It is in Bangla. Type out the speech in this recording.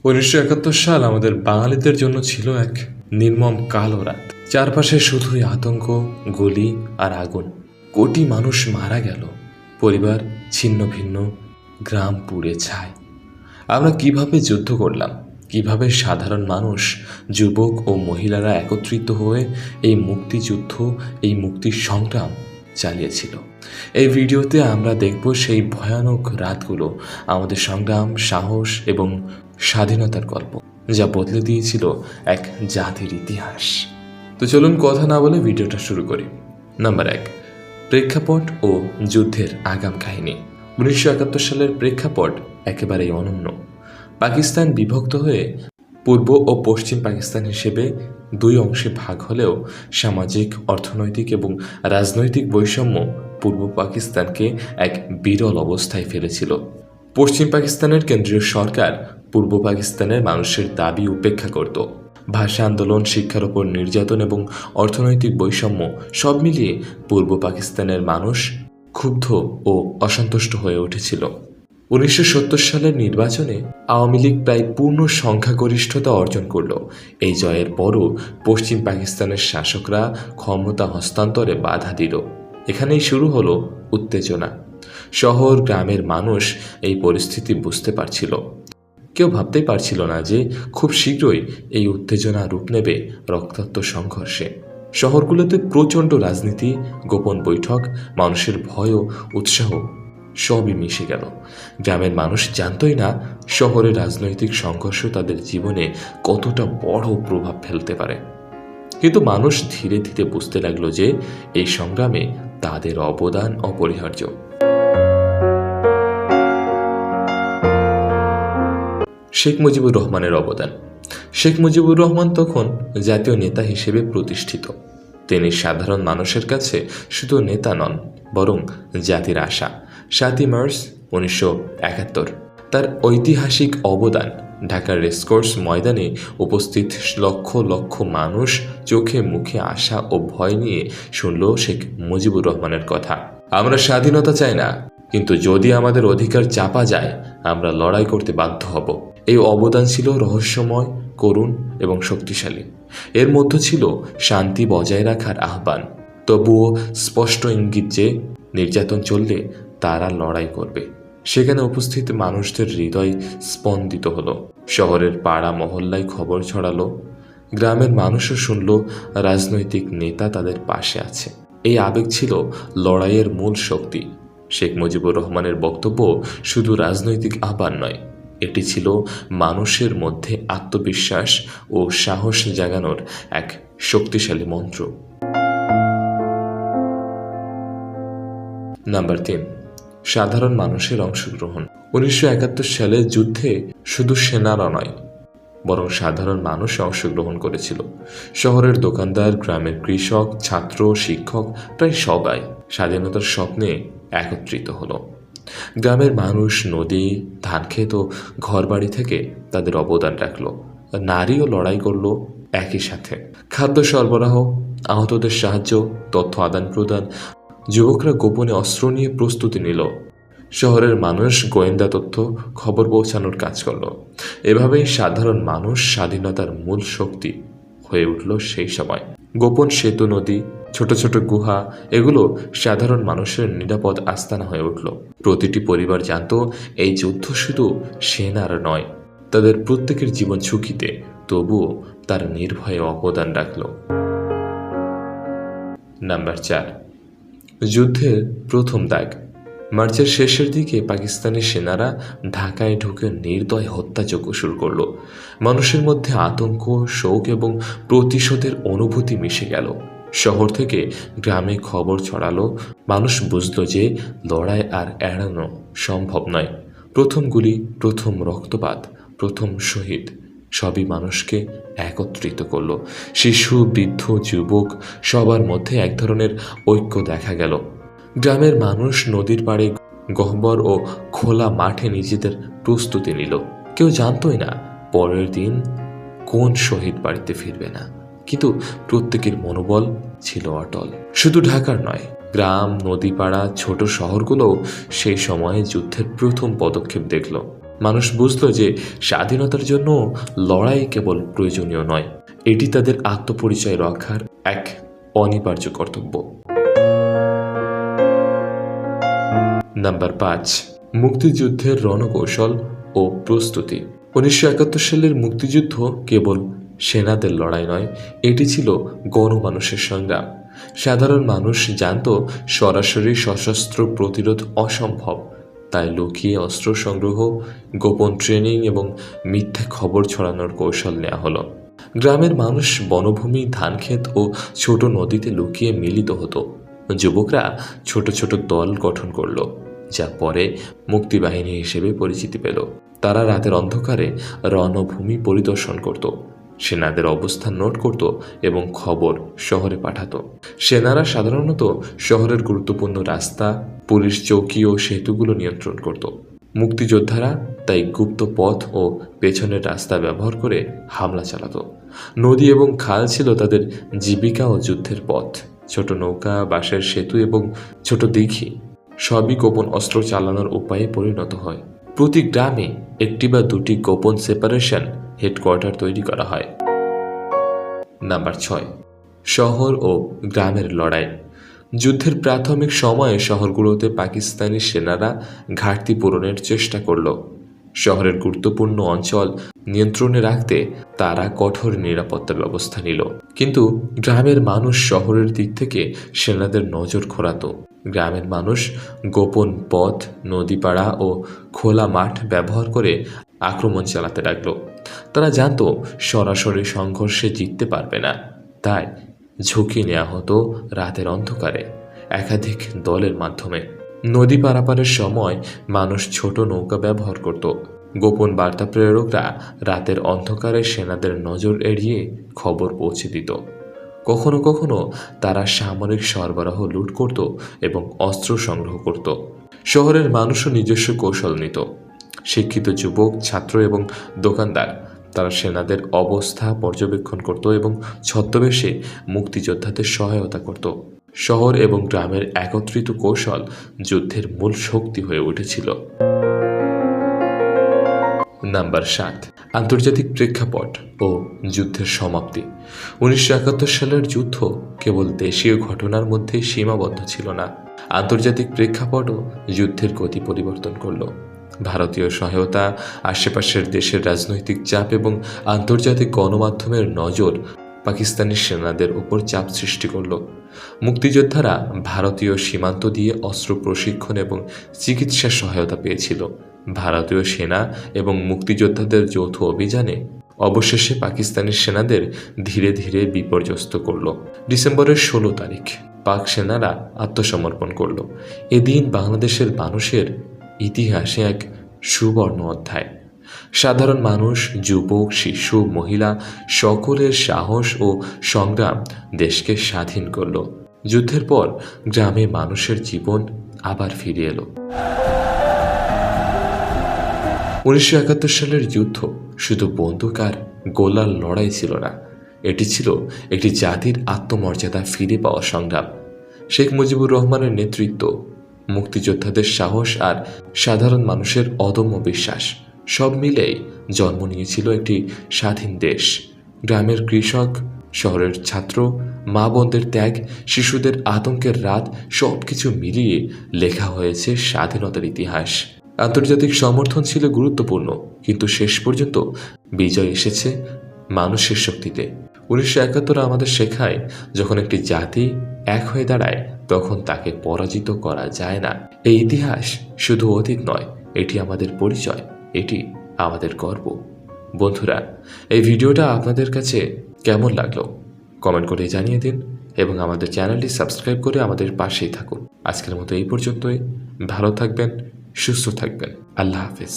1971 সাল আমাদের বাঙালিদের জন্য ছিল এক নির্মম কালো রাত। চারপাশে শুধুই আতঙ্ক, গুলি আর আগুন। কোটি মানুষ মারা গেল, পরিবার ছিন্ন ভিন্ন, গ্রাম পুড়ে ছাই। আমরা কিভাবে যুদ্ধ করলাম, কিভাবে সাধারণ মানুষ, যুবক ও মহিলারা একত্রিত হয়ে এই মুক্তিযুদ্ধ, এই মুক্তির সংগ্রাম চালিয়েছিল। এই ভিডিওতে আমরা দেখব সেই ভয়ানক রাতগুলো, আমাদের সংগ্রাম, সাহস এবং স্বাধীনতার গল্প, যা বদলে দিয়েছিল এক জাতির ইতিহাস। তো চলুন কথা না বলে ভিডিওটা শুরু করি। নাম্বার 1, প্রেক্ষাপট ও যুদ্ধের আগাম কাহিনী। 1971 সালের প্রেক্ষাপট একেবারেই অনন্য। পাকিস্তান বিভক্ত হয়ে পূর্ব ও পশ্চিম পাকিস্তান হিসেবে দুই অংশে ভাগ হলেও সামাজিক, অর্থনৈতিক এবং রাজনৈতিক বৈষম্য পূর্ব পাকিস্তানকে এক বিরল অবস্থায় ফেলেছিল। পশ্চিম পাকিস্তানের কেন্দ্রীয় সরকার পূর্ব পাকিস্তানের মানুষের দাবি উপেক্ষা করত। ভাষা আন্দোলন, শিক্ষার ওপর নির্যাতন এবং অর্থনৈতিক বৈষম্য সব মিলিয়ে পূর্ব পাকিস্তানের মানুষ ক্ষুব্ধ ও অসন্তুষ্ট হয়ে উঠেছিল। 1970 সালের নির্বাচনে আওয়ামী লীগ প্রায় পূর্ণ সংখ্যাগরিষ্ঠতা অর্জন করল। এই জয়ের পরও পশ্চিম পাকিস্তানের শাসকরা ক্ষমতা হস্তান্তরে বাধা দিল। এখানেই শুরু হলো উত্তেজনা। শহর গ্রামের মানুষ এই পরিস্থিতি বুঝতে পারছিল। কেউ ভাবতেই পারছিল না যে খুব শীঘ্রই এই উত্তেজনা রূপ নেবে রক্তাক্ত সংঘর্ষে। শহরগুলোতে প্রচণ্ড রাজনীতি, গোপন বৈঠক, মানুষের ভয় ও উৎসাহ সবই মিশে গেল। গ্রামের মানুষ জানতই না শহরের রাজনৈতিক সংঘর্ষ তাদের জীবনে কতটা বড় প্রভাব ফেলতে পারে। কিন্তু মানুষ ধীরে ধীরে বুঝতে লাগলো যে এই সংগ্রামে তাদের অবদান অপরিহার্য। শেখ মুজিবুর রহমানের অবদান। শেখ মুজিবুর রহমান তখন জাতীয় নেতা হিসেবে প্রতিষ্ঠিত। তিনি সাধারণ মানুষের কাছে শুধু নেতা নন, বরং জাতির আশা। 7ই মার্চ 1971 তার ঐতিহাসিক অবদান। ঢাকার রেসকোর্স ময়দানে উপস্থিত লক্ষ লক্ষ মানুষ চোখে মুখে আশা ও ভয় নিয়ে শুনল শেখ মুজিবুর রহমানের কথা। আমরা স্বাধীনতা চাই না, কিন্তু যদি আমাদের অধিকার চাপা যায় আমরা লড়াই করতে বাধ্য হব। এই অবদান ছিল রহস্যময়, করুণ এবং শক্তিশালী। এর মধ্যে ছিল শান্তি বজায় রাখার আহ্বান, তবুও স্পষ্ট ইঙ্গিত যে নির্যাতন চললে তারা লড়াই করবে। সেখানে উপস্থিত মানুষদের হৃদয় স্পন্দিত হলো। শহরের পাড়া মহল্লায় খবর ছড়ালো, গ্রামের মানুষও শুনল রাজনৈতিক নেতা তাদের পাশে আছে। এই আবেগ ছিল লড়াইয়ের মূল শক্তি। শেখ মুজিবুর রহমানের বক্তব্য শুধু রাজনৈতিক আহ্বান নয়, এটি ছিল মানুষের মধ্যে আত্মবিশ্বাস ও সাহস জাগানোর এক শক্তিশালী মন্ত্র। নাম্বার 3, সাধারণ মানুষের অংশগ্রহণ। 1971 সালে যুদ্ধে শুধু সেনারা নয়, বরং সাধারণ মানুষ অংশগ্রহণ করেছিল। শহরের দোকানদার, গ্রামের কৃষক, ছাত্র, শিক্ষক প্রায় সবাই স্বাধীনতার স্বপ্নে একত্রিত হলো। গ্রামের মানুষ নদী, ধানক্ষেত ও ঘরবাড়ি থেকে তাদের অবদান রাখল। নারীও লড়াই করল একই সাথে। খাদ্য সরবরাহ, আহতদের সাহায্য, তথ্য আদান প্রদান, যুবকরা গোপনে অস্ত্র নিয়ে প্রস্তুতি নিল। শহরের মানুষ গোয়েন্দা তথ্য, খবর পৌঁছানোর কাজ করল। এভাবেই সাধারণ মানুষ স্বাধীনতার মূল শক্তি হয়ে উঠল সেই সময়। গোপন সেতু, নদী, ছোট ছোট গুহা, এগুলো সাধারণ মানুষের নিরাপদ আস্তানা হয়ে উঠল। প্রতিটি পরিবার জানত এই যুদ্ধ শুধু সেনার নয়, তাদের প্রত্যেকের জীবন ঝুঁকিতে, তবুও তারা নির্ভয়ে অবদান রাখল। নাম্বার 4, যুদ্ধের প্রথম দাগ। মার্চের শেষের দিকে পাকিস্তানি সেনারা ঢাকায় ঢুকে নির্দয় হত্যাযজ্ঞ শুরু করল। মানুষের মধ্যে আতঙ্ক, শোক এবং প্রতিশোধের অনুভূতি মিশে গেল। শহর থেকে গ্রামে খবর ছড়ালো। মানুষ বুঝল যে লড়াই আর এড়ানো সম্ভব নয়। প্রথম গুলি, প্রথম রক্তপাত, প্রথম শহীদ সবই মানুষকে একত্রিত করল। শিশু, বৃদ্ধ, যুবক সবার মধ্যে এক ধরনের ঐক্য দেখা গেল। গ্রামের মানুষ নদীর পাড়ে, গহ্বর ও খোলা মাঠে নিজেদের প্রস্তুতি নিল। কেউ জানতই না পরের দিন কোন শহীদ বাড়িতে ফিরবে না, কিন্তু প্রত্যেকের মনোবল ছিল অটল। শুধু ঢাকার নয়, গ্রাম, নদীপাড়া, ছোট শহরগুলোও সেই সময়ে যুদ্ধের প্রথম পদক্ষেপ দেখল। মানুষ বুঝল যে স্বাধীনতার জন্য লড়াই কেবল প্রয়োজনীয় নয়, এটি তাদের আত্মপরিচয় রক্ষার এক অনিবার্য কর্তব্য। নাম্বার 5, মুক্তিযুদ্ধের রণকৌশল ও প্রস্তুতি। 1971 সালের মুক্তিযুদ্ধ কেবল সেনাদের লড়াই নয়, এটি ছিল গণমানুষের সংগ্রাম। সাধারণ মানুষ জানত সরাসরি সশস্ত্র প্রতিরোধ অসম্ভব, তাই লুকিয়ে অস্ত্র সংগ্রহ, গোপন ট্রেনিং এবং মিথ্যা খবর ছড়ানোর কৌশল নেওয়া হলো। গ্রামের মানুষ বনভূমি, ধানক্ষেত ও ছোট নদীতে লুকিয়ে মিলিত হতো। যুবকরা ছোট ছোট দল গঠন করলো, যা পরে মুক্তিবাহিনী হিসেবে পরিচিতি পেল। তারা রাতের অন্ধকারে রণভূমি পরিদর্শন করত, সেনাদের অবস্থান নোট করত এবং খবর শহরে পাঠাতো। সেনারা সাধারণত শহরের গুরুত্বপূর্ণ রাস্তা, পুলিশ চৌকি ও সেতুগুলো নিয়ন্ত্রণ করত। মুক্তিযোদ্ধারা তাই গুপ্ত পথ ও পেছনের রাস্তা ব্যবহার করে হামলা চালাতো। নদী এবং খাল ছিল তাদের জীবিকা ও যুদ্ধের পথ। ছোট নৌকা, বাঁশের সেতু এবং ছোট দিঘি সবই গোপন অস্ত্র চালানোর উপায়ে পরিণত হয়। প্রতি গ্রামে একটি বা দুটি গোপন সেপারেশন হেডকোয়ার্টার তৈরি করা হয়। নাম্বার 6, শহর ও গ্রামের লড়াই। যুদ্ধের প্রাথমিক সময়ে শহরগুলোতে পাকিস্তানি সেনারা ঘাটতি পূরণের চেষ্টা করল। শহরের গুরুত্বপূর্ণ অঞ্চল নিয়ন্ত্রণে রাখতে তারা কঠোর নিরাপত্তার ব্যবস্থা নিল। কিন্তু গ্রামের মানুষ শহরের দিক থেকে সেনাদের নজর ঘোরাতো। গ্রামের মানুষ গোপন পথ, নদীপাড়া ও খোলা মাঠ ব্যবহার করে আক্রমণ চালাতে লাগলো। তারা জানতো সরাসরি সংঘর্ষে জিততে পারবে না, তাই ঝুঁকি নেওয়া হতো রাতের অন্ধকারে একাধিক দলের মাধ্যমে। নদী পারাপারের সময় মানুষ ছোট নৌকা ব্যবহার করত। গোপন বার্তা প্রেরকরা রাতের অন্ধকারে সেনাদের নজর এড়িয়ে খবর পৌঁছে দিত। কখনো কখনো তারা সামরিক সরবরাহ লুট করত এবং অস্ত্র সংগ্রহ করত। শহরের মানুষও নিজস্ব কৌশল নিত। শিক্ষিত যুবক, ছাত্র এবং দোকানদার তারা সেনাদের অবস্থা পর্যবেক্ষণ করত এবং ছদ্মবেশে মুক্তিযোদ্ধাদের সহায়তা করত। শহর এবং গ্রামের একত্রিত কৌশল যুদ্ধের মূল শক্তি হয়ে উঠেছিল। নাম্বার 7, আন্তর্জাতিক প্রেক্ষাপট ও যুদ্ধের সমাপ্তি। 1971 সালের যুদ্ধ কেবল দেশীয় ঘটনার মধ্যে সীমাবদ্ধ ছিল না, আন্তর্জাতিক প্রেক্ষাপটও যুদ্ধের গতি পরিবর্তন করল। ভারতীয় সহায়তা, আশেপাশের দেশের রাজনৈতিক চাপ এবং আন্তর্জাতিক গণমাধ্যমের নজর পাকিস্তানি সেনাদের উপর চাপ সৃষ্টি করল। মুক্তিযোদ্ধারা ভারতীয় সীমান্ত দিয়ে অস্ত্র প্রশিক্ষণ এবং চিকিৎসা সহায়তা পেয়েছিল। ভারতীয় সেনা এবং মুক্তিযোদ্ধাদের যৌথ অভিযানে অবশেষে পাকিস্তানি সেনাদের ধীরে ধীরে বিপর্যস্ত করল। ডিসেম্বরের 16 তারিখ পাক সেনারা আত্মসমর্পণ করল। এদিন বাংলাদেশের মানুষের ইতিহাসে এক সুবর্ণ অধ্যায়। সাধারণ মানুষ, যুবক, শিশু, মহিলা সকলের সাহস ও সংগ্রাম দেশকে স্বাধীন করল। যুদ্ধের পর গ্রামে মানুষের জীবন আবার ফিরে এলো। 1971 সালের যুদ্ধ শুধু বন্দুক আর গোলার লড়াই ছিল না, এটি ছিল একটি জাতির আত্মমর্যাদা ফিরে পাওয়া সংগ্রাম। শেখ মুজিবুর রহমানের নেতৃত্ব, মুক্তিযোদ্ধাদের সাহস আর সাধারণ মানুষের অদম্য বিশ্বাস সব মিলেই জন্ম নিয়েছিল একটি স্বাধীন দেশ। গ্রামের কৃষক, শহরের ছাত্র, মা বোনদের ত্যাগ, শিশুদের আতঙ্কের রাত সবকিছু মিলিয়ে লেখা হয়েছে স্বাধীনতার ইতিহাস। আন্তর্জাতিক সমর্থন ছিল গুরুত্বপূর্ণ, কিন্তু শেষ পর্যন্ত বিজয় এসেছে মানুষের শক্তিতে। 1971 আমাদের শেখায়, যখন একটি জাতি এক হয়ে দাঁড়ায় তখন তাকে পরাজিত করা যায় না। এই ইতিহাস শুধু অতীত নয়, এটি আমাদের পরিচয়, এটি আমাদের গর্ব। বন্ধুরা, এই ভিডিওটা আপনাদের কাছে কেমন লাগলো কমেন্ট করে জানিয়ে দিন এবং আমাদের চ্যানেলটি সাবস্ক্রাইব করে আমাদের পাশেই থাকুন। আজকের মতো এই পর্যন্তই। ভালো থাকবেন, সুস্থ থাকবেন। আল্লাহ হাফেজ।